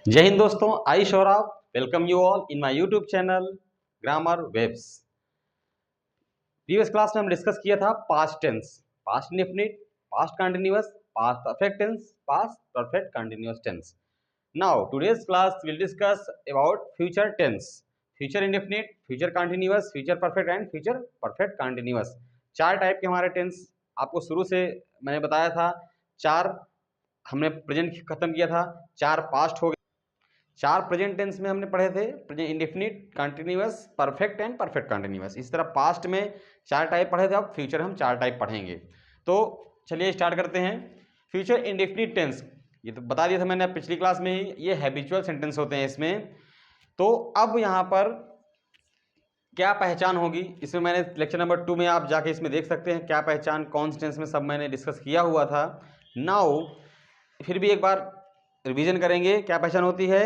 जय हिंद दोस्तों, I Saurabh welcome you all in my YouTube channel grammar webs. Previous class में हम डिस्कस किया था past tense, past indefinite, past continuous, past perfect tense, past perfect continuous tense. Now today's class will discuss about future tense, future indefinite, future continuous, future perfect and future perfect continuous. चार type के हमारे tense आपको शुरू से मैंने बताया था। चार हमने प्रेजेंट खत्म किया था, चार पास्ट हो गए, चार प्रेजेंट टेंस में हमने पढ़े थे, present indefinite, continuous, perfect and perfect continuous. इस तरह पास्ट में चार टाइप पढ़े थे, अब फ्यूचर हम चार टाइप पढ़ेंगे। तो चलिए स्टार्ट करते हैं। फ्यूचर इंडेफिनिट टेंस, ये तो बता दिया था मैंने पिछली क्लास में ही, ये हैबिचुअल सेंटेंस होते हैं इसमें। तो अब यहाँ पर क्या पहचान होगी, इसमें मैंने लेक्चर नंबर 2 में आप जाके इसमें देख सकते हैं क्या पहचान, कौन से टेंस में, सब मैंने डिस्कस किया हुआ था। नाउ फिर भी एक बार रिवीजन करेंगे। क्या पहचान होती है?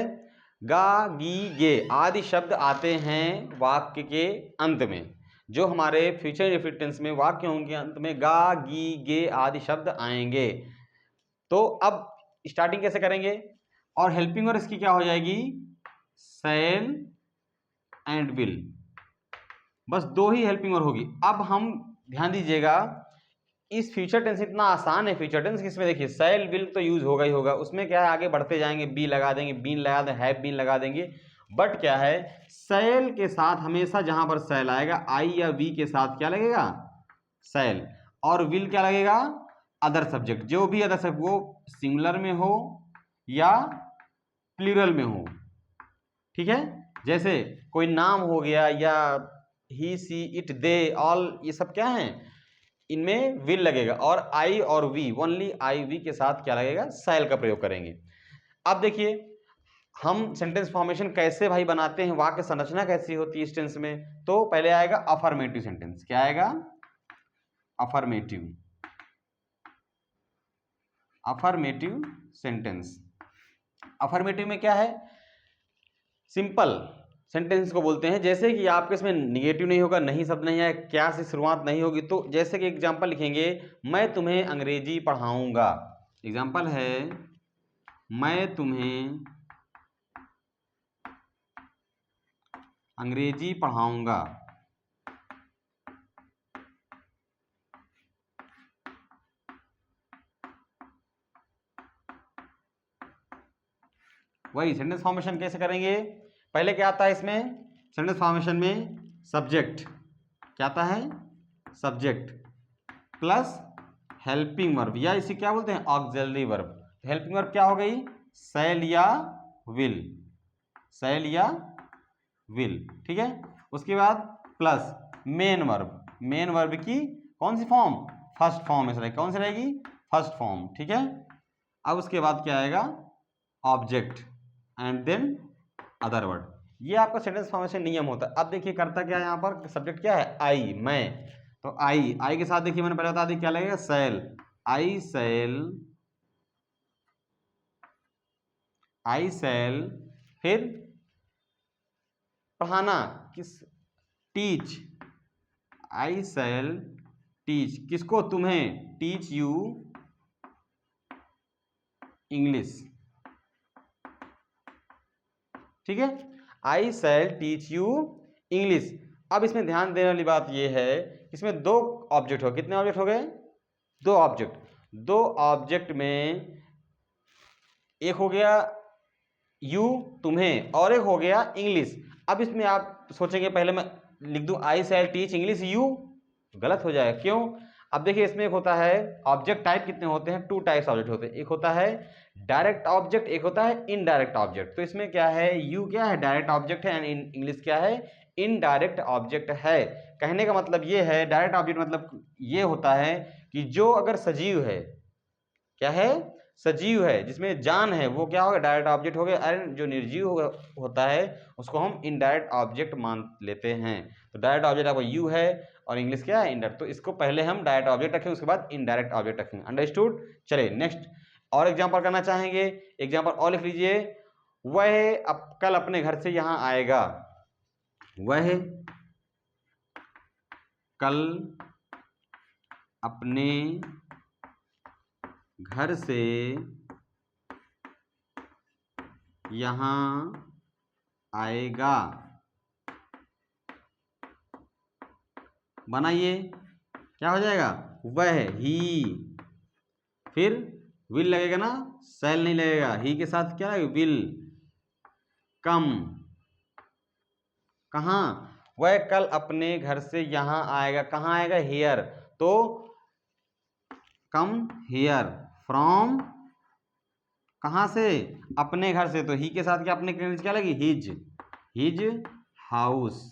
गा, गी, गे आदि शब्द आते हैं वाक्य के अंत में। जो हमारे फ्यूचर इंडेफिनिट टेंस में वाक्य होंगे अंत में गा, गी, गे आदि शब्द आएंगे। तो अब स्टार्टिंग कैसे करेंगे, और हेल्पिंग वर्ब इसकी क्या हो जाएगी? शैल एंड विल, बस दो ही हेल्पिंग वर्ब होगी। अब हम ध्यान दीजिएगा, इस फ्यूचर टेंस इतना आसान है फ्यूचर टेंस, किसमें देखिए शैल विल तो यूज होगा ही होगा, उसमें क्या है आगे बढ़ते जाएंगे, बी लगा देंगे, बीन लगा देंगे, हैव बीन लगा देंगे। बट क्या है, शैल के साथ हमेशा जहां पर शैल आएगा, आई या वी के साथ क्या लगेगा? शैल। और विल क्या लगेगा? अदर सब्जेक्ट, जो भी अदर सब्जेक्ट, वो सिंगुलर में हो या प्लूरल में हो, ठीक है। जैसे कोई नाम हो गया, या ही, सी, इट, दे, ऑल, ये सब क्या है, इनमें विल लगेगा। और आई और वी, ओनली आई वी के साथ क्या लगेगा? शैल का प्रयोग करेंगे। अब देखिए हम सेंटेंस फॉर्मेशन कैसे भाई बनाते हैं, वाक्य संरचना कैसी होती है इस टेंस में। तो पहले आएगा अफर्मेटिव सेंटेंस। क्या आएगा? Affirmative, affirmative sentence. अफर्मेटिव में क्या है? सिंपल सेंटेंस को बोलते हैं। जैसे कि आपके इसमें निगेटिव नहीं होगा, नहीं शब्द नहीं है, क्या से शुरुआत नहीं होगी। तो जैसे कि एग्जांपल लिखेंगे, मैं तुम्हें अंग्रेजी पढ़ाऊंगा। एग्जांपल है, मैं तुम्हें अंग्रेजी पढ़ाऊंगा। वही सेंटेंस फॉर्मेशन कैसे करेंगे? पहले क्या आता है इसमें सेंटेंस फॉर्मेशन में? सब्जेक्ट। क्या आता है? सब्जेक्ट प्लस हेल्पिंग वर्ब, या इसे क्या बोलते हैं? Auxiliary verb. हेल्पिंग वर्ब क्या हो गई? शैल या विल, शैल या विल, ठीक है। उसके बाद plus main verb, main verb की कौन सी फॉर्म? फर्स्ट फॉर्म में कौन सी रहेगी? फर्स्ट फॉर्म, ठीक है। अब उसके बाद क्या आएगा? Object and then other word. ये आपका सेंटेंस फॉर्मेशन नियम होता है। अब देखिए करता क्या है यहाँ पर, सब्जेक्ट क्या है? आई, मैं। तो आई, आई के साथ देखिए मैंने पहले बता दी क्या लगेगा? शैल। आई शैल, आई शैल, फिर पढ़ाना, किस? टीच, आई शैल टीच, किसको? तुम्हें। टीच यू इंग्लिश, ठीक है। I shell teach you English. अब इसमें ध्यान देने वाली बात यह है, इसमें दो ऑब्जेक्ट हो, कितने ऑब्जेक्ट हो गए? दो ऑब्जेक्ट। दो ऑब्जेक्ट में एक हो गया यू, तुम्हें, और एक हो गया इंग्लिश। अब इसमें आप सोचेंगे पहले मैं लिख दूं आई शैल टीच इंग्लिश यू, गलत हो जाएगा। क्यों? अब देखिए इसमें एक होता है ऑब्जेक्ट टाइप, कितने होते हैं? टू टाइप्स ऑब्जेक्ट होते हैं। एक होता है डायरेक्ट ऑब्जेक्ट, एक होता है इनडायरेक्ट ऑब्जेक्ट। तो इसमें क्या है, यू क्या है? डायरेक्ट ऑब्जेक्ट है, एंड इंग्लिश क्या है? इनडायरेक्ट ऑब्जेक्ट है। कहने का मतलब ये है, डायरेक्ट ऑब्जेक्ट मतलब ये होता है कि जो अगर सजीव है, क्या है? सजीव है, जिसमें जान है, वो क्या होगा? डायरेक्ट ऑब्जेक्ट हो गया। और जो निर्जीव होता है उसको हम इनडायरेक्ट ऑब्जेक्ट मान लेते हैं। तो डायरेक्ट ऑब्जेक्ट आपका यू है, और इंग्लिश क्या है? इनडायरेक्ट। तो इसको पहले हम डायरेक्ट ऑब्जेक्ट रखेंगे, उसके बाद इनडायरेक्ट ऑब्जेक्ट रखेंगे। अंडरस्टूड? चलिए नेक्स्ट और एग्जाम्पल करना चाहेंगे। एग्जाम्पल और लिख लीजिए, वह अब कल अपने घर से यहाँ आएगा। वह कल अपने घर से यहाँ आएगा। बनाइए, क्या हो जाएगा? वह, ही, फिर विल लगेगा ना, शैल नहीं लगेगा। ही के साथ क्या है? Will come. कहाँ? वह कल अपने घर से यहाँ आएगा। कहाँ आएगा? हियर। तो कम हियर फ्रॉम, कहाँ से? अपने घर से। तो ही के साथ क्या अपने घर से क्या लगी? His house.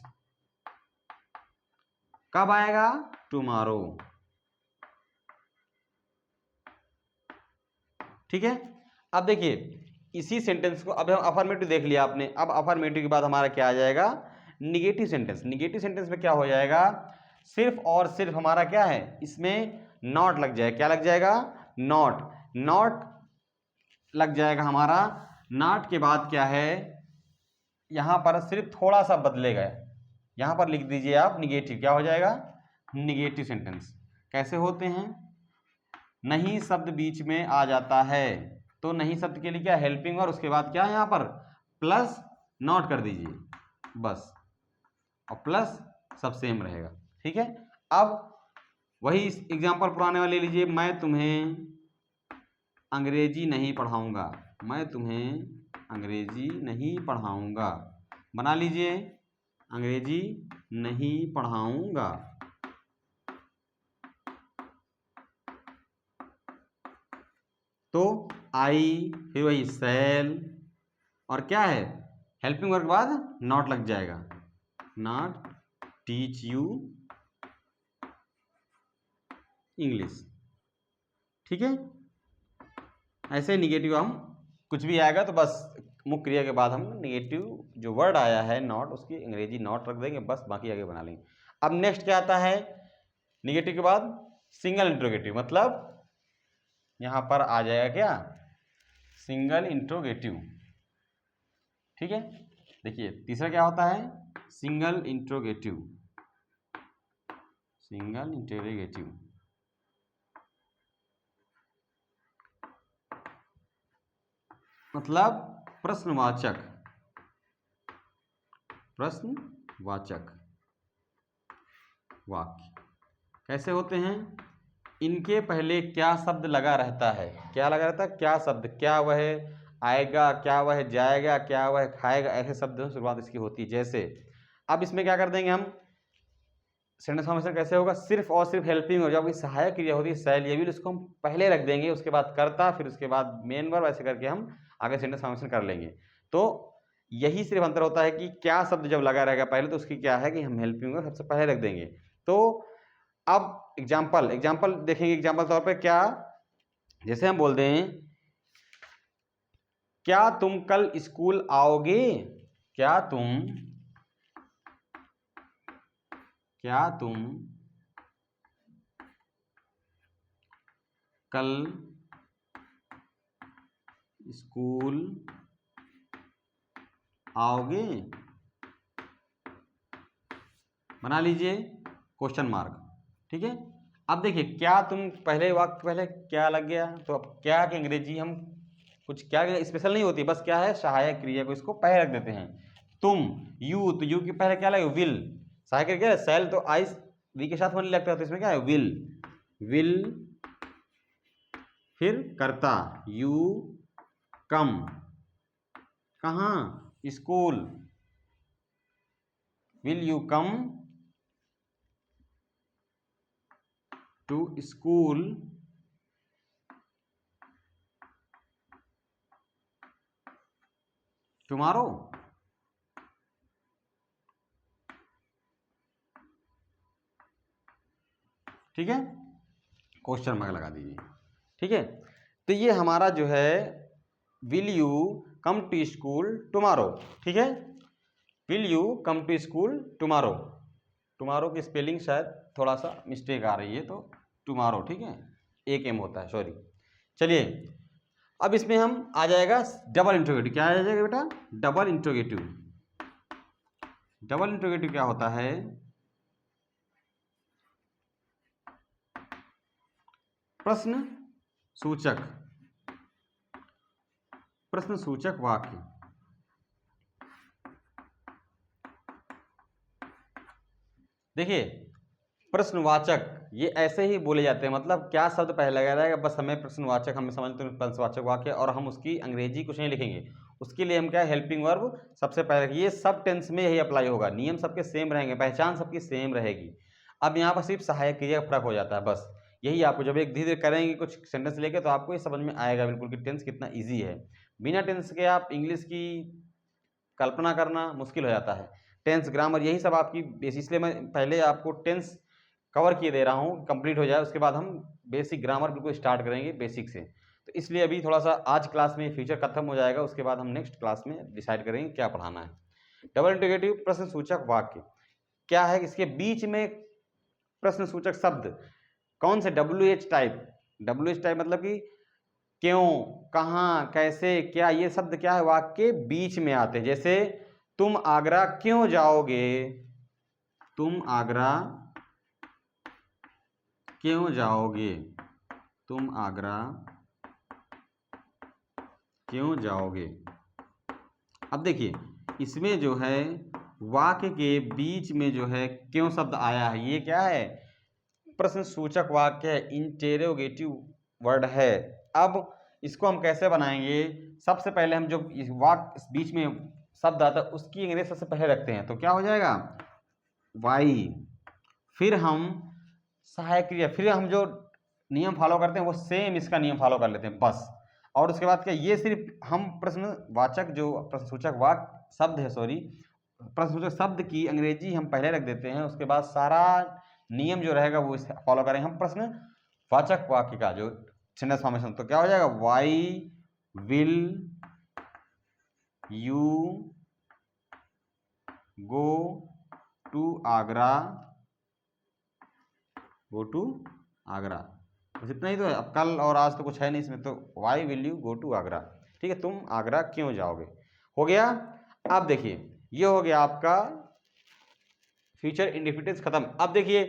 कब आएगा? टुमारो। ठीक है। अब देखिए इसी सेंटेंस को, अब हम अफर्मेटिव देख लिया आपने, अब अफर्मेटिव के बाद हमारा क्या आ जाएगा? Negative sentence. निगेटिव सेंटेंस में क्या हो जाएगा? सिर्फ और सिर्फ हमारा क्या है? इसमें नॉट लग जाएगा। क्या लग जाएगा? नॉट। नॉट लग जाएगा हमारा। नॉट के बाद क्या है? यहां पर सिर्फ थोड़ा सा बदलेगा। यहां पर लिख दीजिए आप निगेटिव। क्या हो जाएगा? Negative sentence. कैसे होते हैं? नहीं शब्द बीच में आ जाता है, तो नहीं शब्द के लिए क्या? हेल्पिंग वर्ब, उसके बाद क्या है? यहां पर प्लस नॉट कर दीजिए बस, और प्लस सब सेम रहेगा। ठीक है। अब वही एग्जांपल पुराने वाले लीजिए। मैं तुम्हें अंग्रेजी नहीं पढ़ाऊंगा। मैं तुम्हें अंग्रेजी नहीं पढ़ाऊंगा। बना लीजिए, अंग्रेजी नहीं पढ़ाऊंगा। तो आई, फिर वही सेल, और क्या है? हेल्पिंग वर्ब के बाद नॉट लग जाएगा। Not teach you English. ठीक है। ऐसे निगेटिव हम कुछ भी आएगा तो बस मुख्य क्रिया के बाद हम निगेटिव जो वर्ड आया है नॉट, उसकी अंग्रेजी नॉट रख देंगे बस, बाकी आगे बना लेंगे। अब नेक्स्ट क्या आता है निगेटिव के बाद? Single interrogative. मतलब यहां पर आ जाएगा क्या? Single interrogative. ठीक है। देखिए तीसरा क्या होता है? Single interrogative. सिंगल इंट्रोगेटिव मतलब प्रश्नवाचक। प्रश्नवाचक वाक्य कैसे होते हैं? इनके पहले क्या शब्द लगा रहता है? क्या लगा रहता है? क्या शब्द? क्या वह आएगा, क्या वह जाएगा, क्या वह खाएगा, ऐसे शब्दों से शुरुआत इसकी होती है। जैसे अब इसमें क्या कर देंगे हम? सेंटेंस फॉर्मेशन कैसे होगा? सिर्फ और सिर्फ हेल्पिंग हो, जब सहायक क्रिया होती है सेल, ये भी उसको हम पहले रख देंगे, उसके बाद कर्ता, फिर उसके बाद मेन वर्ब, ऐसे करके हम आगे सेंटेंस फॉर्मेशन कर लेंगे। तो यही सिर्फ अंतर होता है कि क्या शब्द जब लगा रहेगा पहले तो उसकी क्या है कि हम हेल्पिंग वर्ब सबसे पहले रख देंगे। तो अब एग्जाम्पल देखेंगे। एग्जाम्पल तौर पे क्या? जैसे हम बोल दें क्या तुम कल स्कूल आओगे? क्या तुम कल स्कूल आओगे? बना लीजिए क्वेश्चन मार्क। ठीक है। अब देखिए क्या तुम पहले वाक्य पहले क्या लग गया, तो अब क्या की अंग्रेजी हम कुछ क्या स्पेशल नहीं होती, बस क्या है सहायक क्रिया को इसको पहले रख देते हैं। तुम, यू, तो यू के पहले क्या लगे? विल। सहायक क्रिया सेल, तो आई वी के साथ होने लगता है, तो इसमें क्या है? विल, फिर करता यू कम। कहाँ? School. Will you come to school tomorrow? ठीक है। क्वेश्चन मार्क लगा दीजिए। ठीक है। तो ये हमारा जो है will you come to school tomorrow. ठीक है। Will you come to school tomorrow. Tomorrow की स्पेलिंग शायद थोड़ा सा मिस्टेक आ रही है, तो टुमारो। ठीक है। एक एम होता है, सॉरी। चलिए अब इसमें हम आ जाएगा डबल इंट्रोगेटिव। क्या आ जाएगा बेटा? Double interrogative. डबल इंट्रोगेटिव क्या होता है? प्रश्न सूचक वाक्य। देखिए प्रश्नवाचक ये ऐसे ही बोले जाते हैं, मतलब क्या शब्द पहले लगा रहेगा, बस हमें प्रश्नवाचक हमें समझते हैं प्रश्नवाचक वाक्य, और हम उसकी अंग्रेजी कुछ नहीं लिखेंगे। उसके लिए हम क्या हेल्पिंग वर्ब सबसे पहले, ये सब टेंस में यही अप्लाई होगा, नियम सबके सेम रहेंगे, पहचान सबकी सेम रहेगी। अब यहाँ पर सिर्फ सहायक क्रिया का फर्क हो जाता है, बस यही आपको जब एक धीरे धीरे करेंगे कुछ सेंटेंस लेके तो आपको ये समझ में आएगा बिल्कुल कि टेंस कितना ईजी है। बिना टेंस के आप इंग्लिश की कल्पना करना मुश्किल हो जाता है। टेंस ग्रामर यही सब आपकी बेसिस, इसलिए मैं पहले आपको टेंस कवर किए दे रहा हूँ, कंप्लीट हो जाए उसके बाद हम बेसिक ग्रामर बिल्कुल स्टार्ट करेंगे बेसिक से। तो इसलिए अभी थोड़ा सा आज क्लास में फ्यूचर खत्म हो जाएगा, उसके बाद हम नेक्स्ट क्लास में डिसाइड करेंगे क्या पढ़ाना है। डबल इंटीग्रेटिव प्रश्न सूचक वाक्य क्या है, इसके बीच में प्रश्न सूचक शब्द कौन से, WH टाइप। WH टाइप मतलब कि क्यों, कहाँ, कैसे, क्या, ये शब्द क्या है वाक्य के बीच में आते हैं। जैसे तुम आगरा क्यों जाओगे, तुम आगरा क्यों जाओगे, तुम आगरा क्यों जाओगे। अब देखिए इसमें जो है वाक्य के बीच में जो है क्यों शब्द आया है, ये क्या है, प्रश्न सूचक वाक्य है, इंटेरोगेटिव वर्ड है। अब इसको हम कैसे बनाएंगे, सबसे पहले हम जो वाक्य बीच में शब्द आता है उसकी अंग्रेजी सबसे पहले रखते हैं, तो क्या हो जाएगा वाई, फिर हम सहायक क्रिया, फिर हम जो नियम फॉलो करते हैं वो सेम इसका नियम फॉलो कर लेते हैं बस। और उसके बाद क्या, ये सिर्फ हम प्रश्नवाचक जो प्रश्नसूचक वाक्य शब्द है, सॉरी प्रश्नसूचक शब्द की अंग्रेजी हम पहले रख देते हैं, उसके बाद सारा नियम जो रहेगा वो फॉलो करेंगे हम प्रश्नवाचक वाक्य का जो सेंटेंस फॉर्मेशन। तो क्या हो जाएगा, why will you go to Agra, go to Agra, बस इतना ही तो है। अब कल और आज तो कुछ है नहीं इसमें, तो why will you go to Agra, ठीक है, तुम आगरा क्यों जाओगे, हो गया। अब देखिए ये हो गया आपका फ्यूचर इंडेफिनिट खत्म। अब देखिए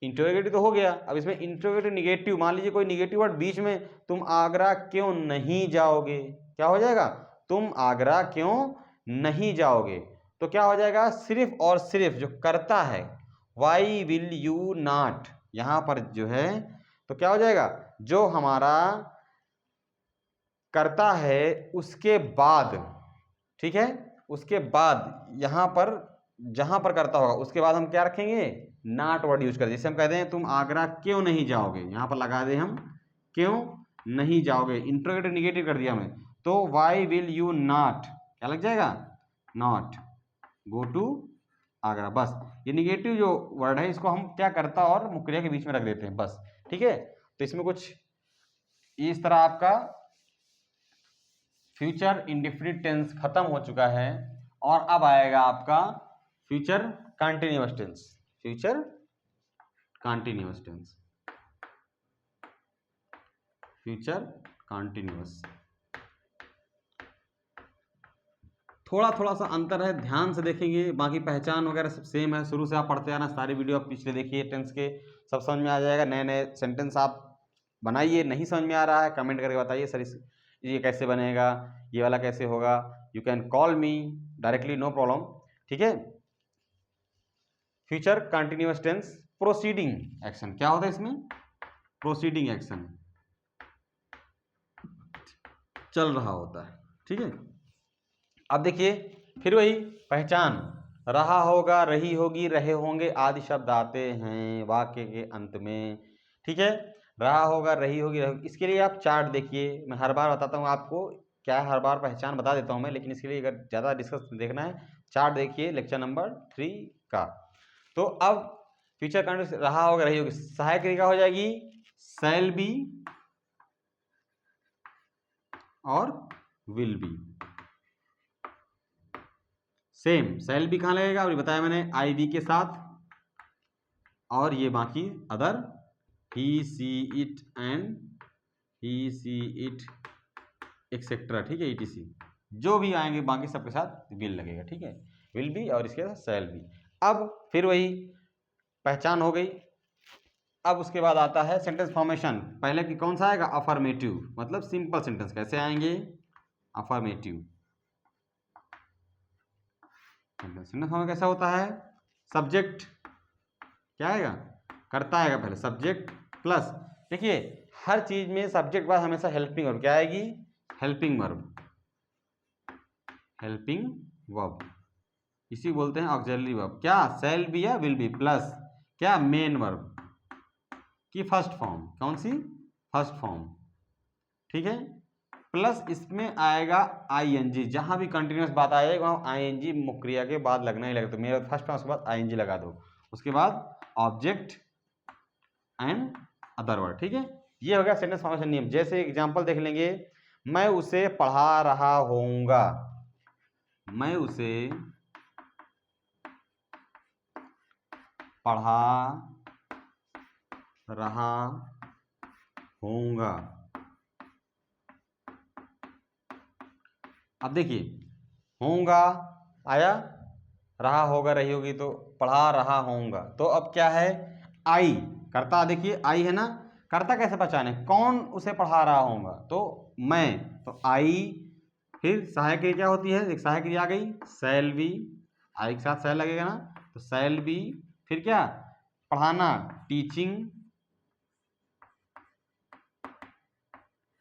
इंटरोगेटिव तो हो गया, अब इसमें इंटरोगेटिव निगेटिव, मान लीजिए कोई निगेटिव वर्ड बीच में, तुम आगरा क्यों नहीं जाओगे, क्या हो जाएगा, तुम आगरा क्यों नहीं जाओगे। तो क्या हो जाएगा, सिर्फ और सिर्फ जो करता है वाई विल यू नॉट, यहां पर जो है तो क्या हो जाएगा, जो हमारा करता है उसके बाद, ठीक है, उसके बाद यहां पर जहां पर करता होगा उसके बाद हम क्या रखेंगे, नॉट वर्ड यूज कर, जैसे हम कहते हैं तुम आगरा क्यों नहीं जाओगे, यहां पर लगा दे हम क्यों नहीं जाओगे, इंट्रोगेटिव निगेटिव कर दिया हमने, तो वाई विल यू नॉट, क्या लग जाएगा, नॉट गो टू आगरा। बस ये निगेटिव जो वर्ड है इसको हम क्या करता और मुक्रिया के बीच में रख देते हैं बस, ठीक है। तो इसमें कुछ इस तरह आपका फ्यूचर इंडेफिनिट टेंस खत्म हो चुका है, और अब आएगा आपका future continuous tense, future continuous tense, future continuous. थोड़ा थोड़ा सा अंतर है, ध्यान से देखेंगे, बाकी पहचान वगैरह सब सेम है, शुरू से आप पढ़ते आना, सारी वीडियो आप पिछले देखिए टेंस के, सब समझ में आ जाएगा। नए नए सेंटेंस आप बनाइए, नहीं समझ में आ रहा है कमेंट करके बताइए सर ये कैसे बनेगा, ये वाला कैसे होगा, you can call me directly, no problem, ठीक है। Future continuous tense proceeding action, क्या होता है इसमें, प्रोसीडिंग एक्शन चल रहा होता है, ठीक है। अब देखिए फिर वही पहचान, रहा होगा, रही होगी, रहे होंगे आदि शब्द आते हैं वाक्य के अंत में, ठीक है। रहा होगा, रही होगी, रही होगी, इसके लिए आप चार्ट देखिए, मैं हर बार बताता हूँ आपको, क्या है हर बार पहचान बता देता हूँ मैं, लेकिन इसके लिए अगर ज़्यादा डिस्कस देखना है चार्ट देखिए लेक्चर नंबर 3 का। तो अब फ्यूचर कंडीशन रहा होगा, रही होगी, सहायक क्रिया हो जाएगी शैल बी और will be, same shall be कहाँ लगेगा, और बताया मैंने आई बी के साथ, और ये बाकी other he see it and he see it etcetera, ठीक है, ईटीसी जो भी आएंगे बाकी सबके साथ विल लगेगा, ठीक है, विल बी और इसके साथ शैल बी। अब फिर वही पहचान हो गई। अब उसके बाद आता है सेंटेंस फॉर्मेशन, पहले कि कौन सा आएगा, अफर्मेटिव, मतलब सिंपल सेंटेंस कैसे आएंगे, अफर्मेटिव सेंटेंस फॉर्मेशन कैसा होता है, सब्जेक्ट क्या आएगा, कर्ता आएगा पहले, सब्जेक्ट प्लस, देखिए हर चीज में सब्जेक्ट बाद हमेशा हेल्पिंग वर्ब क्या आएगी, हेल्पिंग वर्ब, हेल्पिंग वर्ब, इसी बोलते हैं ऑक्सिलरी वर्ब। क्या, शैल बी या विल बी प्लस क्या, मेन वर्ब की फर्स्ट फॉर्म, कौन सी, फर्स्ट फॉर्म, ठीक है, प्लस इसमें आएगा आईएनजी, जहां भी कंटिन्यूअस बात आएगा वहां आईएनजी मुख्य क्रिया के बाद लगना ही लगेगा, तो मेरा फर्स्ट फॉर्म, उसके बाद आईएनजी लगा दो, उसके बाद ऑब्जेक्ट एंड अदर वर्ड, ठीक है। ये हो गया सेंटेंस फॉर्मेशन नियम। जैसे एग्जांपल देख लेंगे, मैं उसे पढ़ा रहा होऊंगा, मैं उसे पढ़ा रहा होऊंगा। अब देखिए होऊंगा आया, रहा होगा रही होगी, तो पढ़ा रहा होऊंगा, तो अब क्या है, आई कर्ता, देखिए आई है ना, कर्ता कैसे पहचाने, कौन उसे पढ़ा रहा होगा, तो मैं, तो आई, फिर सहायक क्रिया क्या होती है, एक सहायक क्रिया आ गई शैल बी, आई के साथ शैल लगेगा ना, तो शैल बी, फिर क्या, पढ़ाना, टीचिंग,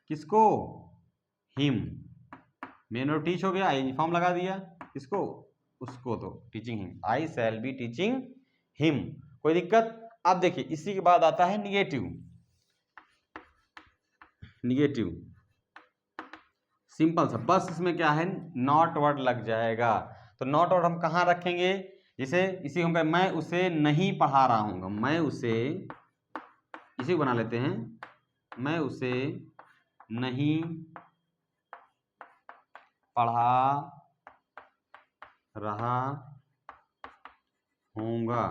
किसको, हिम, मेन और टीच हो गया, आई फॉर्म लगा दिया, किसको, उसको, तो teaching him, I shall be teaching him, कोई दिक्कत। अब देखिए इसी के बाद आता है निगेटिव, निगेटिव सिंपल सा, बस इसमें क्या है, नॉट वर्ड लग जाएगा, तो नॉट वर्ड हम कहाँ रखेंगे, जैसे इसी होगा, मैं उसे नहीं पढ़ा रहा हूँ, मैं उसे, इसी को बना लेते हैं, मैं उसे नहीं पढ़ा रहा होऊंगा,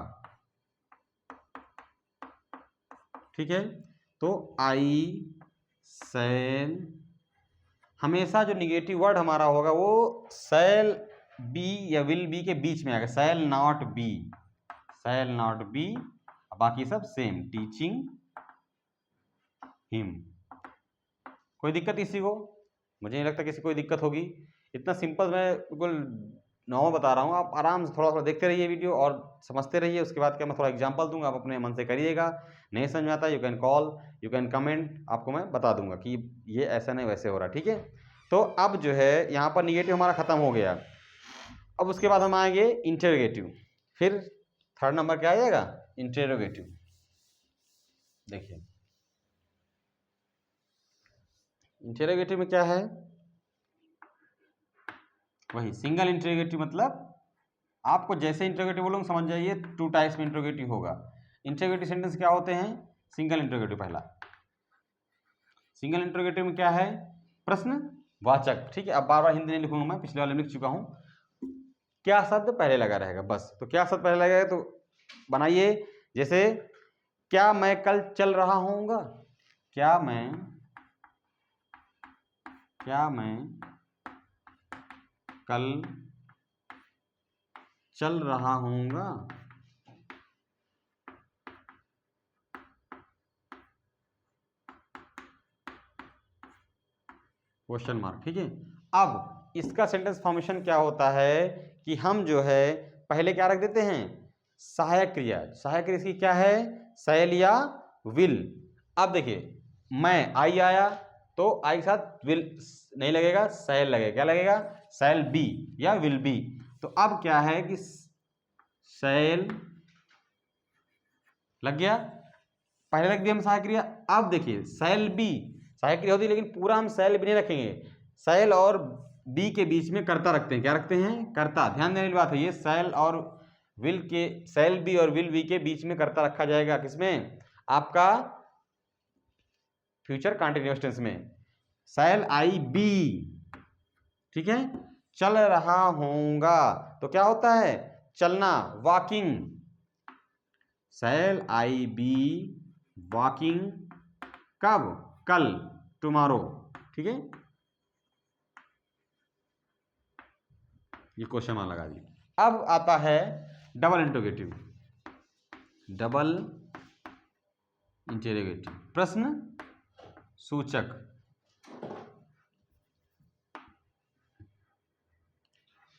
ठीक है। तो आई शैल, हमेशा जो निगेटिव वर्ड हमारा होगा वो शैल बी या विल बी के बीच में आएगा, shall not be, shall not be, बाकी सब सेम, टीचिंग हिम, कोई दिक्कत किसी को, मुझे नहीं लगता किसी को कोई दिक्कत होगी, इतना सिंपल मैं बिल्कुल नॉर्मल बता रहा हूँ, आप आराम से थोड़ा थोड़ा देखते रहिए वीडियो और समझते रहिए, उसके बाद क्या मैं थोड़ा एग्जांपल दूंगा, आप अपने मन से करिएगा, नहीं समझ में आता you can call, you can comment, आपको मैं बता दूंगा कि ये ऐसा नहीं वैसे हो रहा, ठीक है। तो अब जो है यहाँ पर निगेटिव हमारा खत्म हो गया, अब उसके बाद हम आएंगे इंटेरोगेटिव, फिर थर्ड नंबर क्या आएगा, इंटेरोगेटिव। देखिए इंटेरोगेटिव में क्या है, वही सिंगल इंटेरोगेटिव, मतलब आपको जैसे इंटेरोगेटिव बोलूँगा समझ जाइए, टू टाइप्स में इंटेरोगेटिव होगा। इंटेरोगेटिव सेंटेंस क्या होते हैं, सिंगल इंटेरोगेटिव, पहला सिंगल इंटेरोगेटिव में क्या है, प्रश्नवाचक, ठीक है। अब बार बार हिंदी नहीं लिखूंगा मैं, पिछले वाले में लिख चुका हूं, क्या शब्द पहले लगा रहेगा बस, तो क्या शब्द पहले लगेगा, तो बनाइए, जैसे क्या मैं कल चल रहा होऊंगा, क्या मैं कल चल रहा होऊंगा, क्वेश्चन मार्क, ठीक है। अब इसका सेंटेंस फॉर्मेशन क्या होता है कि हम जो है पहले क्या रख देते हैं, सहायक क्रिया, सहायक क्रिया इसकी क्या है, शैल या विल। अब देखिए मैं आई आया, तो आई के साथ विल नहीं लगेगा, शैल लगेगा, क्या लगेगा, शैल बी या विल बी, तो अब क्या है कि शैल लग गया, पहले रख दिया हम सहायक क्रिया। अब देखिए शैल बी सहायक क्रिया होती है, लेकिन पूरा हम शैल बी नहीं रखेंगे, शैल और बी के बीच में कर्ता रखते हैं, क्या रखते हैं, कर्ता, ध्यान देने वाली बात है, ये शैल और विल के, शैल बी और विल बी के बीच में कर्ता रखा जाएगा, किसमें, आपका फ्यूचर कंटीन्यूअस टेंस में, शैल आई बी, ठीक है। चल रहा होऊंगा, तो क्या होता है, चलना, walking, shall I be walking, कब, कल, टुमारो, ठीक है, ये क्वेश्चन मार्क लगा दिया। अब आता है डबल इंटरोगेटिव, डबल इंटरोगेटिव, प्रश्न सूचक,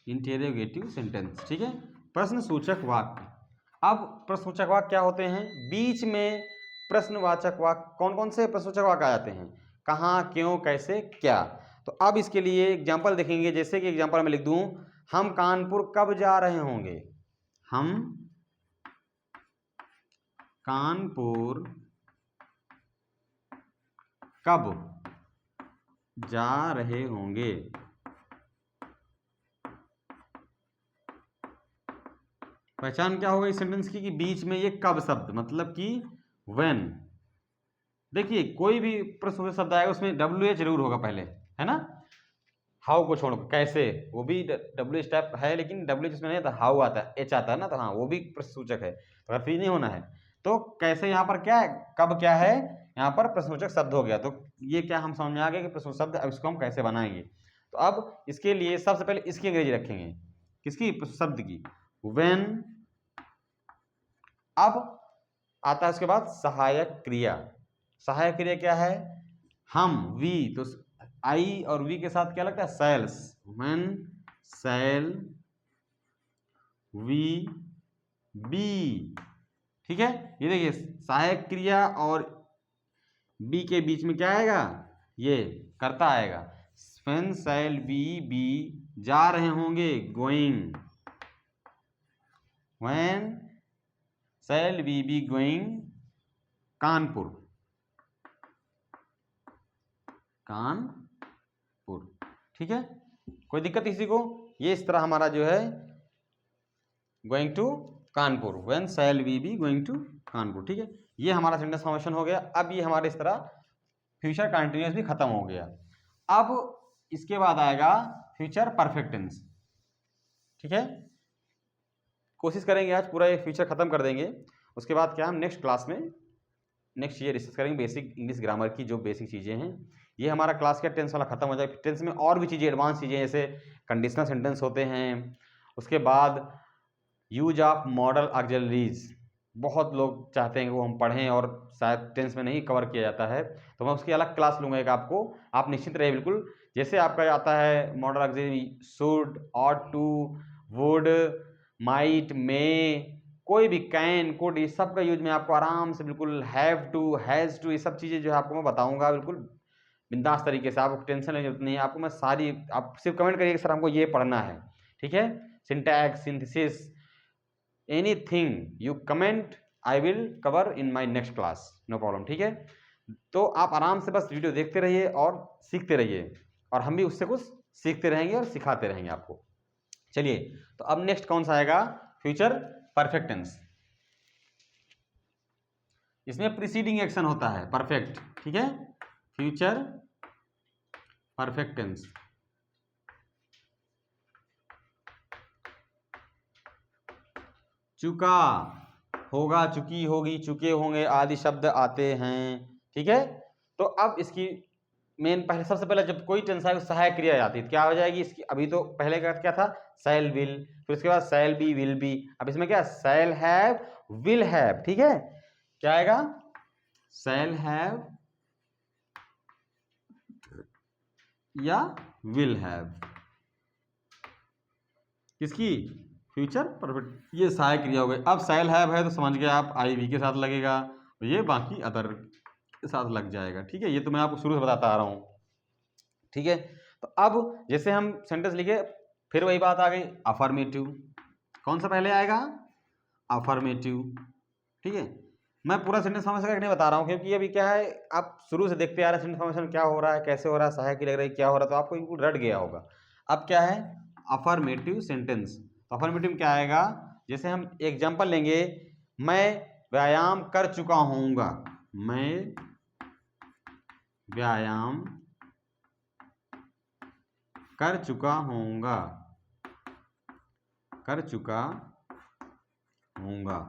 इंटरोगेटिव सेंटेंस, ठीक है, प्रश्न सूचक वाक्य। अब प्रश्नवाचक वाक्य क्या होते हैं? बीच में प्रश्नवाचक वाक्य कौन कौन से प्रश्नवाचक वाक्य आ जाते हैं? कहाँ, क्यों, कैसे, क्या। तो अब इसके लिए एग्जाम्पल देखेंगे। जैसे कि एग्जाम्पल में लिख दूं, हम कानपुर कब जा रहे होंगे? हम कानपुर कब जा रहे होंगे? पहचान क्या होगा इस सेंटेंस की कि बीच में ये कब शब्द, मतलब कि व्हेन। देखिए कोई भी प्रश्न शब्द आएगा उसमें डब्ल्यू एच जरूर होगा पहले, है ना। हाउ को छोड़कर कैसे, वो भी डब्ल्यू एच टाइप है, लेकिन डब्ल्यू एच में नहीं आता, हाउ आता है, एच आता है ना, तो हाँ वो भी प्रश्नसूचक है, तो अगर फ्री नहीं होना है तो कैसे यहाँ पर क्या है, कब क्या है, यहाँ पर प्रश्नसूचक शब्द हो गया। तो ये क्या हम समझ में आ गया कि प्रश्न शब्द, अब इसको हम कैसे बनाएंगे। तो अब इसके लिए सबसे पहले इसकी अंग्रेजी रखेंगे, किसकी, शब्द की, व्हेन। अब आता है उसके बाद सहायक क्रिया। सहायक क्रिया क्या है? हम, वी, तो आई और वी के साथ क्या लगता है? Shall. When shall we be. ठीक है, ये देखिए सहायक क्रिया और बी के बीच में क्या आएगा? ये करता आएगा। व्हेन सेल वी बी जा रहे होंगे, going. When shall we be going Kanpur, Kanpur. ठीक है, कोई दिक्कत इसी को? ये इस तरह हमारा जो है going to Kanpur, when shall we be going to Kanpur. ठीक है, ये हमारा सेंटेंस फॉर्मेशन हो गया। अब ये हमारे इस तरह फ्यूचर कंटिन्यूअस भी खत्म हो गया। अब इसके बाद आएगा फ्यूचर परफेक्ट टेंस। ठीक है, कोशिश करेंगे आज पूरा ये फ्यूचर खत्म कर देंगे। उसके बाद क्या, हम नेक्स्ट क्लास में नेक्स्ट चीज़ें डिस्कस करेंगे, बेसिक इंग्लिश ग्रामर की जो बेसिक चीज़ें हैं। ये हमारा क्लास का टेंस वाला खत्म हो जाएगा। टेंस में और भी चीज़ें, एडवांस चीज़ें, जैसे कंडीशनल सेंटेंस होते हैं, उसके बाद यूज ऑफ मॉडल ऑक्सिलरीज, बहुत लोग चाहते हैं कि वो हम पढ़ें और शायद टेंस में नहीं कवर किया जाता है, तो मैं उसकी अलग क्लास लूँगा एक आपको, आप निश्चित रहे बिल्कुल। जैसे आपका आता है modal auxiliary, should, ought to, would, might, may, कोई भी, कैन, कुड, ये सब का यूज मैं आपको आराम से बिल्कुल, हैव टू, हैज़ टू, ये सब चीज़ें जो है आपको मैं बताऊंगा बिल्कुल बिंदास तरीके से। आपको टेंशन लेने की जरूरत नहीं है, आपको मैं सारी, आप सिर्फ कमेंट करिए कि सर हमको ये पढ़ना है। ठीक है, syntax, synthesis, anything you comment, I will cover in my next class, no problem. ठीक है, तो आप आराम से बस वीडियो देखते रहिए और सीखते रहिए, और हम भी उससे कुछ सीखते रहेंगे और सिखाते रहेंगे आपको। चलिए, तो अब नेक्स्ट कौन सा आएगा? Future perfect tense. इसमें प्रीसीडिंग एक्शन होता है परफेक्ट। ठीक है, फ्यूचर परफेक्ट टेंस। चुका, होगा, चुकी, होगी, चुके होंगे आदि शब्द आते हैं। ठीक है, तो अब इसकी मेन, पहले सबसे पहले जब कोई टेंस आए सहायक क्रिया आती है, क्या हो जाएगी इसकी? अभी तो पहले का क्या था? शैल विल, फिर उसके बाद शैल बी, विल बी। अब इसमें क्या? Shall have, will have. ठीक है, क्या आएगा? शैल हैव या विल हैव, किसकी? Future perfect. ये सहायक क्रिया हो गई। अब शैल हैव है तो समझ गए आप, आई वी के साथ लगेगा, ये बाकी अदर के साथ लग जाएगा। ठीक है, ये तो मैं आपको शुरू से बताता आ रहा हूँ। ठीक है, तो अब जैसे हम सेंटेंस लिखे, फिर वही बात आ गई, अफर्मेटिव। कौन सा पहले आएगा? अफर्मेटिव। ठीक है, मैं पूरा सेंटेंस फॉर्मेशन करके नहीं बता रहा हूँ, क्योंकि अभी क्या है, आप शुरू से देखते आ रहे हैं सेंटेंस फॉर्मेशन क्या हो रहा है, कैसे हो रहा है, सहायक की लग रही है, क्या हो रहा है, तो आपको बिल्कुल रट गया होगा। अब क्या है? Affirmative sentence. तो अफर्मेटिव क्या आएगा? जैसे हम एग्जाम्पल लेंगे, मैं व्यायाम कर चुका हूँगा, मैं व्यायाम कर चुका होऊंगा, कर चुका होऊंगा।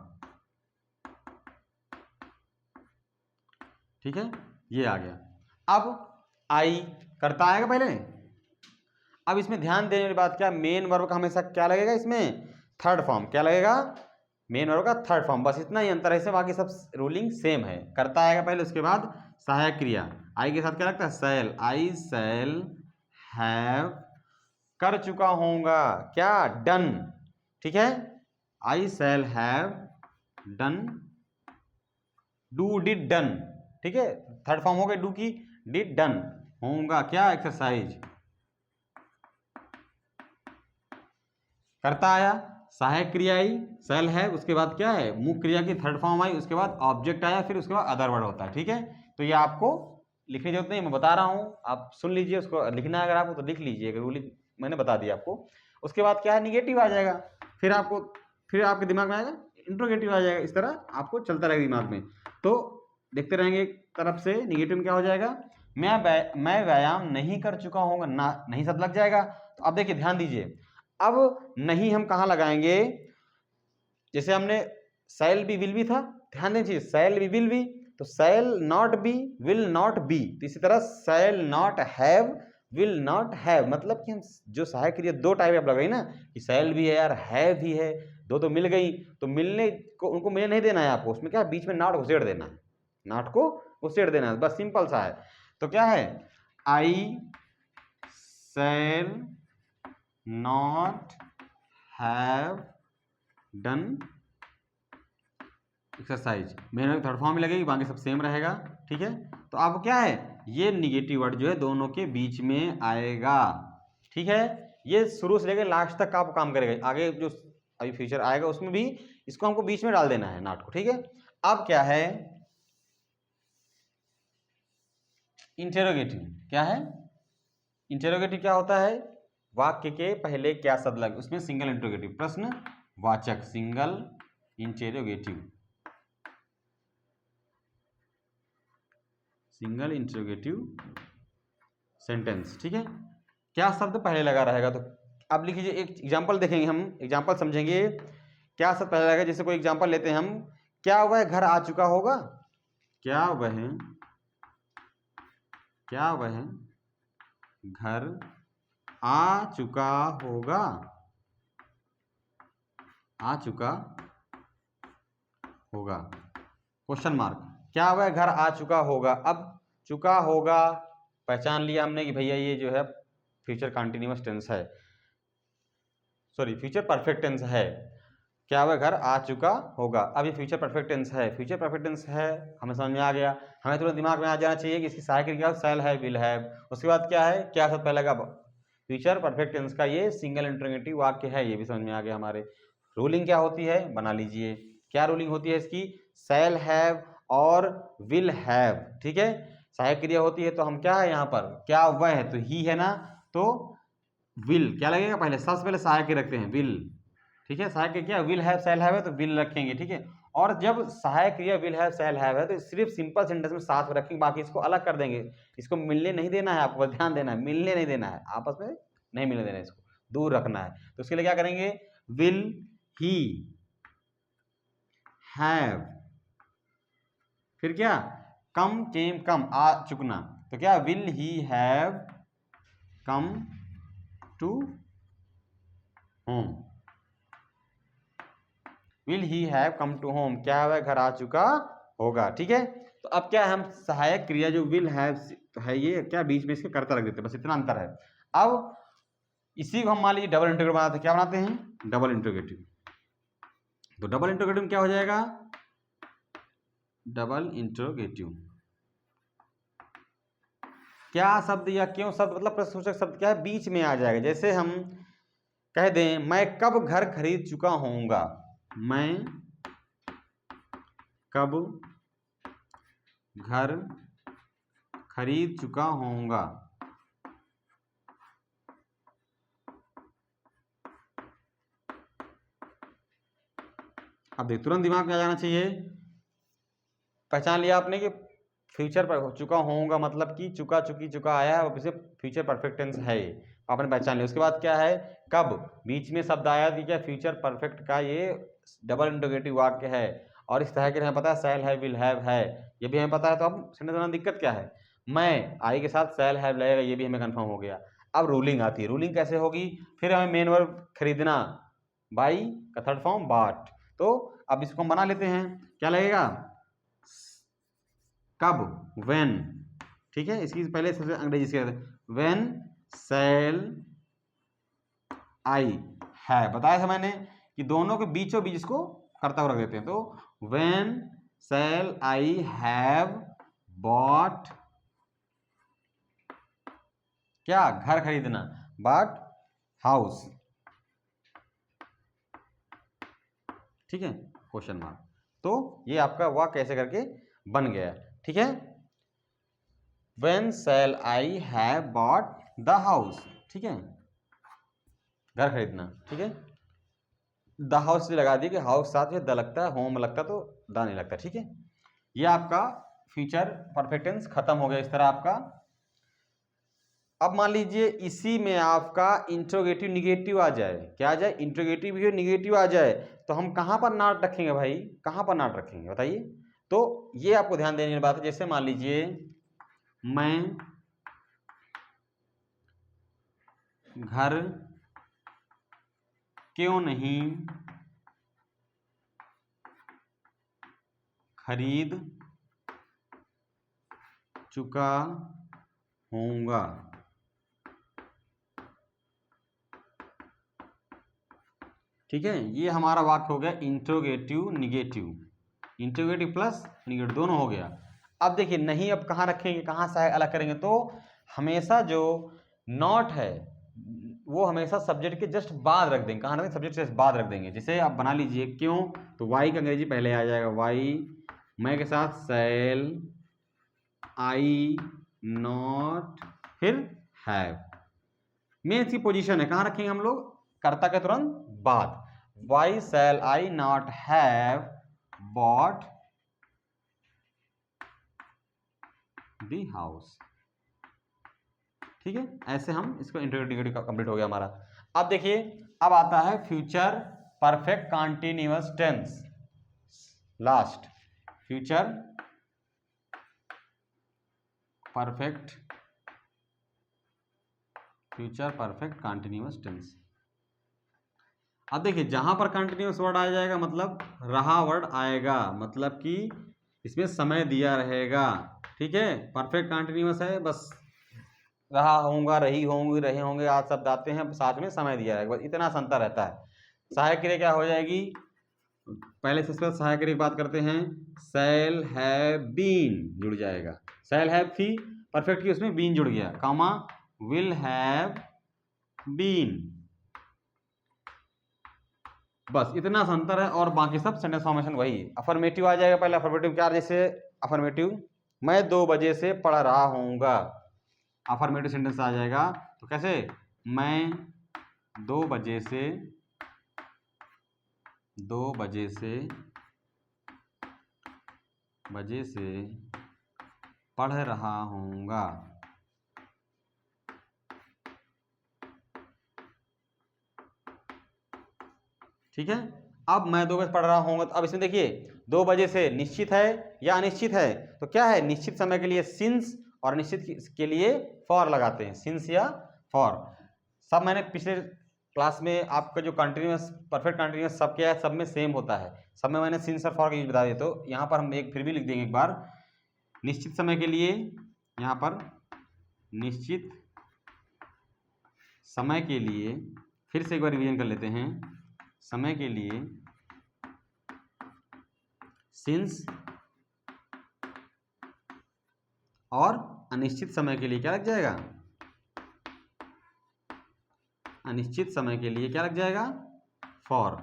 ठीक है, ये आ गया। अब आई करता आएगा पहले। अब इसमें ध्यान देने वाली बात क्या, मेन वर्ब का हमेशा क्या लगेगा इसमें? Third form. क्या लगेगा? मेन वर्ब का थर्ड फॉर्म। बस इतना ही अंतर है, इसमें बाकी सब रूलिंग सेम है। करता आएगा पहले, उसके बाद सहायक क्रिया। आई के साथ क्या लगता है? शैल, आई शैल हैव कर चुका होऊंगा, क्या? डन। ठीक है, I shall have done, do did done, ठीक है, थर्ड फॉर्म हो गई डू की, डिड डन, होगा क्या एक्सरसाइज, करता आया, सहायक क्रिया आई सेल है, उसके बाद क्या है मुख्य क्रिया की थर्ड फॉर्म आई, उसके बाद ऑब्जेक्ट आया, फिर उसके बाद अदर वर्ड होता है, ठीक है। तो ये आपको लिखने की जरूरत नहीं, मैं बता रहा हूँ, आप सुन लीजिए, उसको लिखना है अगर आपको तो लिख लीजिए, रूल मैंने बता दिया आपको। उसके बाद क्या है निगेटिव आ जाएगा, फिर आपके दिमाग में आएगा इंट्रोगेटिव आ जाएगा, इस तरह आपको चलता रहेगा दिमाग में। तो देखते रहेंगे एक तरफ से निगेटिव में क्या हो जाएगा, मैं व्यायाम नहीं कर चुका हूँ, ना नहीं शब्द लग जाएगा। तो अब देखिए ध्यान दीजिए, अब नहीं हम कहाँ लगाएंगे, जैसे हमने शैल बी विल बी था, ध्यान दीजिए शैल बी विल बी, तो shall not be will not be, तो इसी तरह शैल not have will not have, मतलब कि हम जो सहायक क्रिया दो टाइप आप लगाई ना, कि शैल भी है यार, हैव भी है, दो तो मिल गई, तो मिलने को उनको मिलने नहीं देना है आपको, उसमें क्या बीच में नॉट घुसेड़ देना है, नॉट को घुसेड़ देना है, बस सिंपल सा है। तो क्या है, I shall not have done exercise, मेरे थर्ड फॉर्म में लगेगी, बाकी सब सेम रहेगा, ठीक है। तो आपको क्या है, ये निगेटिव वर्ड जो है दोनों के बीच में आएगा, ठीक है, ये शुरू से लेकर लास्ट तक आपको काम करेगा, आगे जो अभी फ्यूचर आएगा उसमें भी इसको हमको बीच में डाल देना है नॉट को, ठीक है। अब क्या है इंटेरोगेटिव, क्या है इंटेरोगेटिव, क्या होता है वाक्य के पहले क्या शब्द लगे, उसमें सिंगल इंटेरोगेटिव, प्रश्न वाचक, single interrogative, single interrogative sentence, ठीक है, क्या शब्द पहले लगा रहेगा। तो अब लिख लीजिए, एक एग्जांपल देखेंगे, हम एग्जांपल समझेंगे, क्या शब्द पहले लगेगा। जैसे कोई एग्जांपल लेते हैं हम, क्या वह घर आ चुका होगा, क्या वह घर आ चुका होगा, आ चुका होगा, क्वेश्चन मार्क, क्या वह घर आ चुका होगा। अब चुका होगा पहचान लिया हमने कि भैया ये जो है फ्यूचर कंटिन्यूअस टेंस है, सॉरी फ्यूचर परफेक्ट टेंस है, क्या वह घर आ चुका होगा। अब ये फ्यूचर परफेक्ट टेंस है, फ्यूचर परफेक्ट टेंस है, हमें समझ में आ गया, हमें तुरंत दिमाग में आ जाना चाहिए कि इसकी सहायक क्रिया शैल है, विल है, उसके बाद क्या है, क्या शब्द पहले का फ्यूचर परफेक्ट टेंस का ये सिंगल इंटरोगेटिव वाक्य है, ये भी समझ में आ गया हमारे। रूलिंग क्या होती है बना लीजिए, क्या रूलिंग होती है इसकी, शैल हैव और विल हैव, ठीक है, सहायक क्रिया होती है, तो हम क्या है यहाँ पर, क्या वह है तो ही है ना, तो विल क्या लगेगा, पहले सबसे पहले सहायक रखते हैं विल, ठीक है, सहायक क्या विल हैव शैल हैव है तो विल रखेंगे, ठीक है। और जब सहायक क्रिया विल हैव शैल हैव है तो सिर्फ सिंपल सेंटेंस में साथ में रखेंगे, बाकी इसको अलग कर देंगे, इसको मिलने नहीं देना है, आपको ध्यान देना है, मिलने नहीं देना है, आपस में नहीं मिलने देना है, इसको दूर रखना है। तो उसके लिए क्या करेंगे, विल ही हैव, फिर क्या कम केम कम आ चुकना, तो क्या will he have come to home, will he have come to home, क्या वह घर आ चुका होगा, ठीक है। तो अब क्या है, हम सहायक क्रिया जो विल हैव है ये क्या बीच में इसके करता रख देते हैं, बस इतना अंतर है। अब इसी को हम मान लीजिए डबल इंटरोगेटिव बनाते हैं, क्या बनाते हैं डबल इंटरोगेटिव, तो डबल इंटरोगेटिव में क्या हो जाएगा, डबल इंटरोगेटिव क्या शब्द या क्यों शब्द मतलब प्रश्नसूचक शब्द क्या है बीच में आ जाएगा। जैसे हम कह दें मैं कब घर खरीद चुका होऊंगा, मैं कब घर खरीद चुका होऊंगा, अब देख तुरंत दिमाग में आ जाना चाहिए, पहचान लिया आपने कि फ्यूचर पर चुका होऊंगा मतलब कि चुका चुकी चुका आया है, इसे फ्यूचर परफेक्ट टेंस है, आपने पहचान लिया। उसके बाद क्या है, कब बीच में शब्द आया कि क्या फ्यूचर परफेक्ट का ये डबल इंटरोगेटिव वाक्य है, और इस तरह के हमें पता है शैल है विल हैव है, ये भी हमें पता है, तो अब सेंटेंस बनाने में दिक्कत क्या है, मैं आई के साथ शैल हैव लगेगा, ये भी हमें कंफर्म हो गया। अब रूलिंग आती है, रूलिंग कैसे होगी, फिर हमें मेन वर्ब खरीदना, बाई का थर्ड फॉर्म बाट, तो अब इसको हम बना लेते हैं, क्या लगेगा कब व्हेन, ठीक है, इसकी पहले सबसे अंग्रेजी से व्हेन शैल आई है, बताया था मैंने कि दोनों के बीचों बीच इसको करता हुआ रख देते हैं। तो when shall I have bought, क्या, घर खरीदना, बट हाउस, ठीक है, क्वेश्चन मार्क। तो ये आपका वाक्य कैसे करके बन गया, ठीक है। When shall I have bought the house, ठीक है, घर खरीदना, ठीक है। द हाउस से लगा दी कि हाउस साथ में द लगता है, होम लगता तो द नहीं लगता, ठीक है। ये आपका फ्यूचर परफेक्ट टेंस खत्म हो गया इस तरह आपका। अब मान लीजिए इसी में आपका इंट्रोगेटिव निगेटिव आ जाए, क्या आ जाए, इंट्रोगेटिव भी निगेटिव आ जाए, तो हम कहाँ पर नॉट रखेंगे भाई, कहाँ पर नॉट रखेंगे बताइए। तो ये आपको ध्यान देने की बात है। जैसे मान लीजिए मैं घर क्यों नहीं खरीद चुका हूँगा, ठीक है। ये हमारा वाक्य हो गया interrogative negative, interrogative plus negative दोनों हो गया। अब देखिए नहीं, अब कहाँ रखेंगे, कहाँ से अलग करेंगे, तो हमेशा जो नॉट है वो हमेशा सब्जेक्ट के जस्ट बाद रख देंगे। कहाँ रखेंगे, सब्जेक्ट से बाद रख देंगे। जैसे आप बना लीजिए क्यों, तो वाई का अंग्रेजी पहले आ जाएगा, वाई, मैं के साथ शैल आई नॉट फिर हैव, मेन इसकी पोजीशन है, कहाँ रखेंगे हम लोग, कर्ता के तुरंत बाद। Why shall I not have bought the house, ठीक है। ऐसे हम इसको इंट्रोगेटिव कंप्लीट हो गया हमारा। अब देखिए, अब आता है future perfect continuous tense, last future perfect continuous tense. अब देखिए जहां पर कंटिन्यूअस वर्ड आ जाएगा मतलब रहा वर्ड आएगा, मतलब कि इसमें समय दिया रहेगा, ठीक है। परफेक्ट कंटिन्यूअस है, बस रहा होऊंगा, रही होंगी, रहे होंगे, आज शब्द आते हैं, साथ में समय दिया रहेगा, बस इतना सा अंतर रहता है। सहायक क्रिया क्या हो जाएगी, पहले से सहायक क्रिया की बात करते हैं, शैल हैव बीन जुड़ जाएगा, शैल हैव थी परफेक्ट की, उसमें बीन जुड़ गया, कॉमा विल हैव बीन, बस इतना सा अंतर है, और बाकी सब सेंटेंस फॉर्मेशन वही है। अफर्मेटिव आ जाएगा पहले, अफर्मेटिव क्या, जैसे अफर्मेटिव मैं 2 बजे से पढ़ रहा हूँगा, अफर्मेटिव सेंटेंस आ जाएगा। तो कैसे, मैं 2 बजे से पढ़ रहा हूँगा, ठीक है। अब मैं 2 बजे पढ़ रहा हूँ, तो अब इसमें देखिए 2 बजे से निश्चित है या अनिश्चित है, तो क्या है, निश्चित समय के लिए सिंस और अनिश्चित के लिए फॉर लगाते हैं, सिंस या फॉर। सब मैंने पिछले क्लास में आपका जो कंटिन्यूअस परफेक्ट कंटिन्यूअस सब क्या है, सब में सेम होता है, सब में मैंने सिंस और फॉर का यूज बता दिया। तो यहाँ पर हम एक फिर भी लिख देंगे एक बार, निश्चित समय के लिए, यहाँ पर निश्चित समय के लिए, फिर से एक बार रिवीजन कर लेते हैं, समय के लिए सिंस, और अनिश्चित समय के लिए क्या लग जाएगा, अनिश्चित समय के लिए क्या लग जाएगा, फॉर।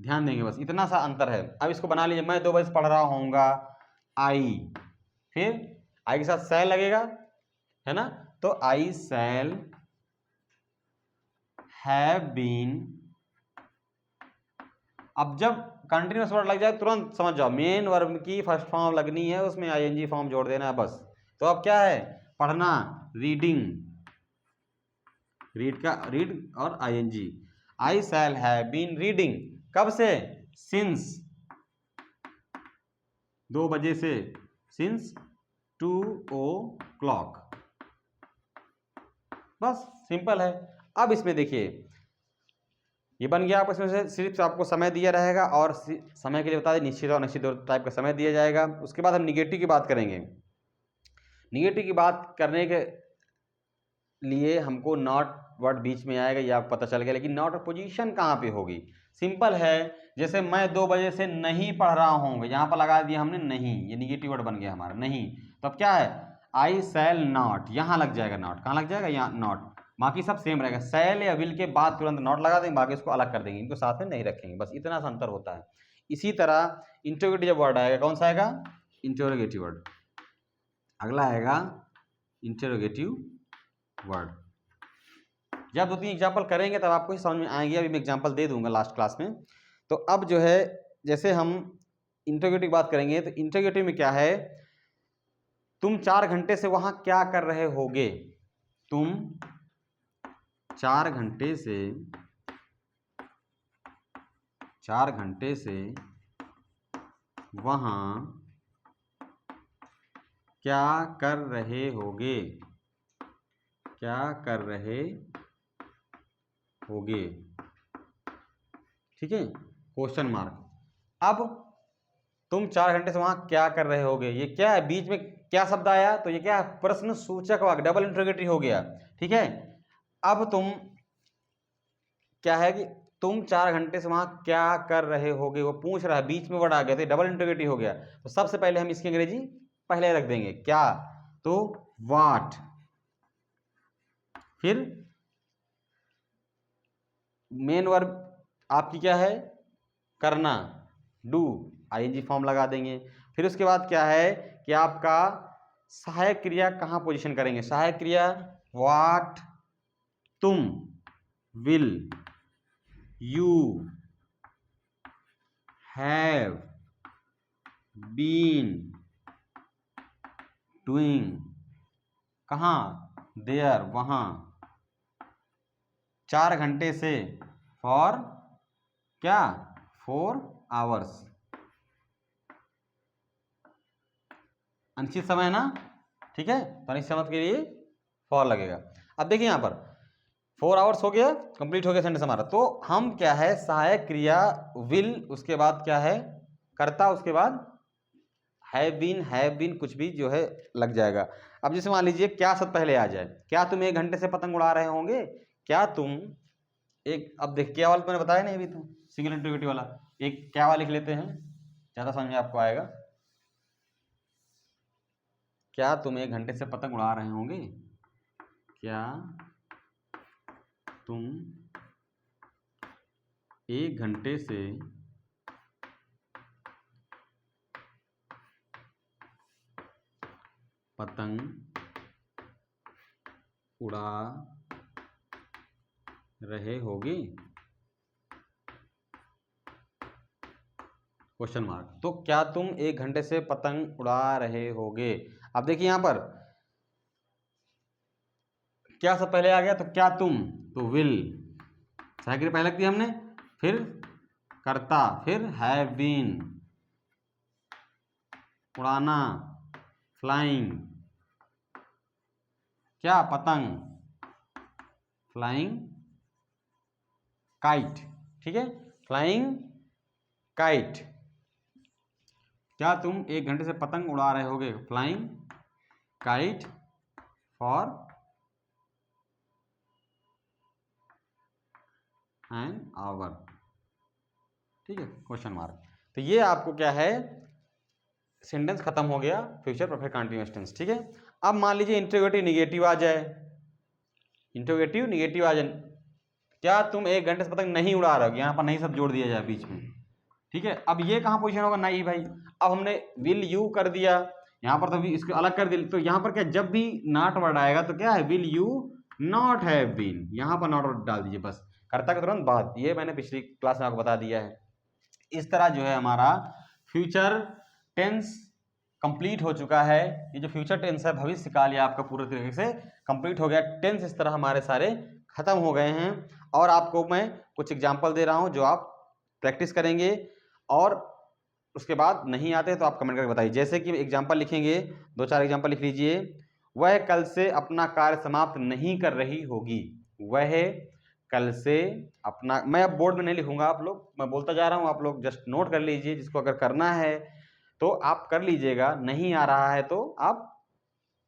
ध्यान देंगे, बस इतना सा अंतर है। अब इसको बना लीजिए, मैं 2 बजे पढ़ रहा हूँगा, आई, फिर आई के साथ शैल लगेगा, है ना, तो आई शैल हैव बीन। अब जब कंटिन्यूअस वर्ड लग जाए तुरंत समझ जाओ, मेन वर्ब की फर्स्ट फॉर्म लगनी है, उसमें आईएनजी फॉर्म जोड़ देना है बस। तो अब क्या है, पढ़ना, रीडिंग, रीड का रीड और ING, I shall have been reading, कब से, सिंस 2 बजे से, सिंस 2 o'clock, बस सिंपल है। अब इसमें देखिए ये बन गया आपको, इसमें से सिर्फ आपको समय दिया रहेगा, और समय के लिए बता दें निश्चित और अनिश्चित दो टाइप का समय दिया जाएगा। उसके बाद हम निगेटिव की बात करेंगे। निगेटिव की बात करने के लिए हमको नॉट वर्ड बीच में आएगा ये आपको पता चल गया, लेकिन नॉट पोजीशन कहाँ पे होगी? सिंपल है, जैसे मैं 2 बजे से नहीं पढ़ रहा हूँ, यहाँ पर लगा दिया हमने नहीं, ये निगेटिव वर्ड बन गया हमारा नहीं। तो अब क्या है, आई शैल नॉट, यहाँ लग जाएगा नॉट, कहाँ लग जाएगा, यहाँ नॉट। बाकी सब सेम रहेगा, शैल या विल के बाद तुरंत नॉट लगा देंगे, बाकी इसको अलग कर देंगे, इनको साथ में नहीं रखेंगे, बस इतना सा अंतर होता है। इसी तरह इंटरोगेटिव वर्ड आएगा, कौन सा आएगा, इंटरोगेटिव वर्ड। अगला आएगा इंटरोगेटिव वर्ड। जब 2-3 एग्जाम्पल करेंगे तब आपको ही समझ में आएंगे, अभी मैं एग्जाम्पल दे दूंगा लास्ट क्लास में। तो अब जो है जैसे हम इंटरोगेटिव बात करेंगे, तो इंटरोगेटिव में क्या है, तुम 4 घंटे से वहां क्या कर रहे होगे, तुम 4 घंटे से वहां क्या कर रहे होगे, क्या कर रहे होगे, ठीक है, क्वेश्चन मार्क। अब तुम 4 घंटे से वहां क्या कर रहे होगे, ये क्या है, बीच में क्या शब्द आया, तो ये क्या है, प्रश्न सूचक वाक्य, डबल इंटरोगेटिव हो गया, ठीक है। अब तुम क्या है कि तुम 4 घंटे से वहां क्या कर रहे होगे, वो पूछ रहा है, बीच में वर्ड आ गया तो डबल इंटरोगेटिव हो गया। तो सबसे पहले हम इसकी अंग्रेजी पहले रख देंगे, क्या, तो व्हाट, फिर मेन वर्ब आपकी क्या है, करना, डू, आईएनजी फॉर्म लगा देंगे। फिर उसके बाद क्या है कि आपका सहायक क्रिया कहाँ पोजीशन करेंगे, सहायक क्रिया व्हाट, तुम, will, you, have, been doing, कहाँ, देयर, वहां, 4 घंटे से, फॉर क्या, 4 आवर्स, अनिश्चित समय ना, ठीक है, तो अनिश्चित समय के लिए फॉर लगेगा। अब देखिए यहाँ पर 4 आवर्स हो गया, कंप्लीट हो गया सेंटेंस हमारा। तो हम क्या है, सहायक क्रिया विल, उसके बाद क्या है, कर्ता, उसके बाद हैव बीन कुछ भी जो है लग जाएगा। अब जैसे मान लीजिए क्या शब्द पहले आ जाए, क्या तुम 1 घंटे से पतंग उड़ा रहे होंगे, क्या तुम एक, अब देख क्या वाला मैंने बताया नहीं अभी, तो सिंगल इंटरोगेटिव वाला, एक क्या वाला लिख लेते हैं, ज्यादा समझ में आपको आएगा। क्या तुम 1 घंटे से पतंग उड़ा रहे होंगे, क्या तुम 1 घंटे से पतंग उड़ा रहे होगे, क्वेश्चन मार्क। तो क्या तुम 1 घंटे से पतंग उड़ा रहे होगे। अब देखिए यहां पर क्या सब पहले आ गया, तो क्या तुम, तो विल, सहायक पहले रख दिया हमने, फिर कर्ता, फिर हैव बीन, उड़ाना, फ्लाइंग, क्या, पतंग, फ्लाइंग काइट, ठीक है, फ्लाइंग काइट। क्या तुम 1 घंटे से पतंग उड़ा रहे होगे, flying kite for an hour, ठीक है, क्वेश्चन मार्क। तो ये आपको क्या है, सेंटेंस खत्म हो गया, फ्यूचर परफेक्ट कंटीन्यूअस टेंस, ठीक है। अब मान लीजिए इंटरोगेटिव निगेटिव आ जाए, इंटरोगेटिव निगेटिव आ जाए, क्या तुम 1 घंटे से पतंग नहीं उड़ा रहे हो, यहाँ पर नहीं सब जोड़ दिया जाए बीच में, ठीक है। अब ये कहाँ पोजीशन होगा, नहीं भाई, अब हमने विल यू कर दिया, यहाँ पर तो इसको अलग कर दिया, तो यहाँ पर क्या, जब भी नॉट वर्ड आएगा तो क्या है, will you not have been, यहाँ पर नॉट वर्ड डाल दीजिए बस, कर्ता के तुरंत बाद, ये मैंने पिछली क्लास में आपको बता दिया है। इस तरह जो है हमारा फ्यूचर टेंस कंप्लीट हो चुका है। ये जो फ्यूचर टेंस है, भविष्य काल, ये आपका पूरे तरीके से कंप्लीट हो गया। टेंस इस तरह हमारे सारे खत्म हो गए हैं, और आपको मैं कुछ एग्जाम्पल दे रहा हूं जो आप प्रैक्टिस करेंगे, और उसके बाद नहीं आते तो आप कमेंट करके बताइए। जैसे कि एग्जाम्पल लिखेंगे, 2-4 एग्जाम्पल लिख लीजिए। वह कल से अपना कार्य समाप्त नहीं कर रही होगी, वह कल से अपना, मैं अब बोर्ड में नहीं लिखूंगा, आप लोग, मैं बोलता जा रहा हूं, आप लोग जस्ट नोट कर लीजिए, जिसको अगर करना है तो आप कर लीजिएगा, नहीं आ रहा है तो आप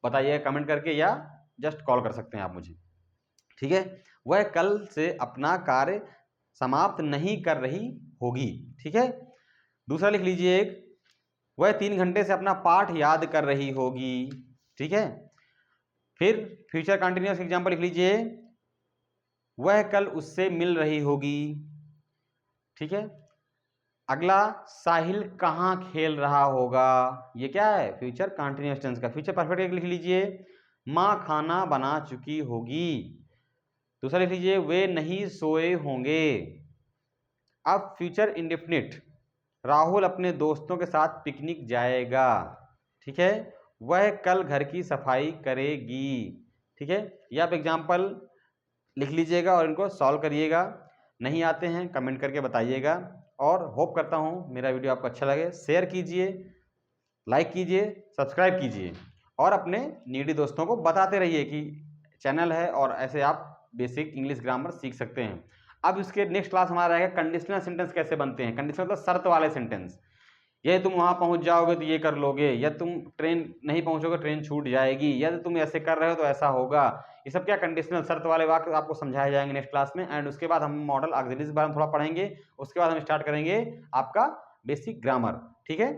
बताइए कमेंट करके, या जस्ट कॉल कर सकते हैं आप मुझे, ठीक है। वह कल से अपना कार्य समाप्त नहीं कर रही होगी। ठीक है, दूसरा लिख लीजिए एक, वह 3 घंटे से अपना पाठ याद कर रही होगी। ठीक है, फिर फ्यूचर कंटिन्यूअस एग्जाम्पल लिख लीजिए, वह कल उससे मिल रही होगी। ठीक है, अगला, साहिल कहाँ खेल रहा होगा। ये क्या है, फ्यूचर कंटिन्यूअस टेंस का। फ्यूचर परफेक्ट लिख लीजिए, माँ खाना बना चुकी होगी। दूसरा लिख लीजिए, वे नहीं सोए होंगे। अब फ्यूचर इंडेफिनिट, राहुल अपने दोस्तों के साथ पिकनिक जाएगा। ठीक है, वह कल घर की सफाई करेगी। ठीक है, ये आप एग्जाम्पल लिख लीजिएगा और इनको सॉल्व करिएगा। नहीं आते हैं कमेंट करके बताइएगा, और होप करता हूँ मेरा वीडियो आपको अच्छा लगे। शेयर कीजिए, लाइक कीजिए, सब्सक्राइब कीजिए, और अपने नीडी दोस्तों को बताते रहिए कि चैनल है और ऐसे आप बेसिक इंग्लिश ग्रामर सीख सकते हैं। अब इसके नेक्स्ट क्लास हमारा रहेगा कंडीशनल सेंटेंस कैसे बनते हैं। कंडीशनल मतलब शर्त वाले सेंटेंस, ये तुम वहां पहुंच जाओगे तो ये कर लोगे, या तुम ट्रेन नहीं पहुंचोगे ट्रेन छूट जाएगी, या तुम ऐसे कर रहे हो तो ऐसा होगा। ये सब क्या कंडीशनल शर्त वाले वाक्य आपको समझाए जाएंगे नेक्स्ट क्लास में। एंड उसके बाद हम मॉडल ऑक्सिलरीज के बारे में थोड़ा पढ़ेंगे। उसके बाद हम स्टार्ट करेंगे आपका बेसिक ग्रामर। ठीक है,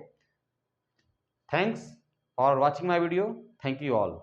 thanks for watching my video. Thank you all.